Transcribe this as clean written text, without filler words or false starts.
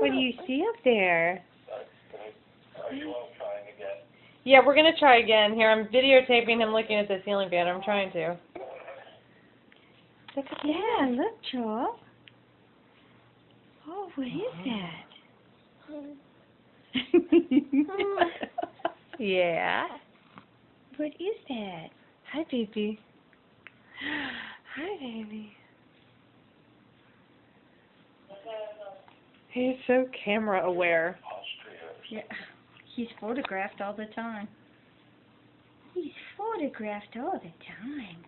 What do you see up there? Are you all trying again? Yeah, we're going to try again. Here, I'm videotaping him looking at the ceiling fan. I'm trying to. Look at that. Yeah, look, Joel. Oh, what is that? Yeah. What is that? Hi, baby. Hi, baby. He's so camera aware. Yeah. He's photographed all the time. He's photographed all the time.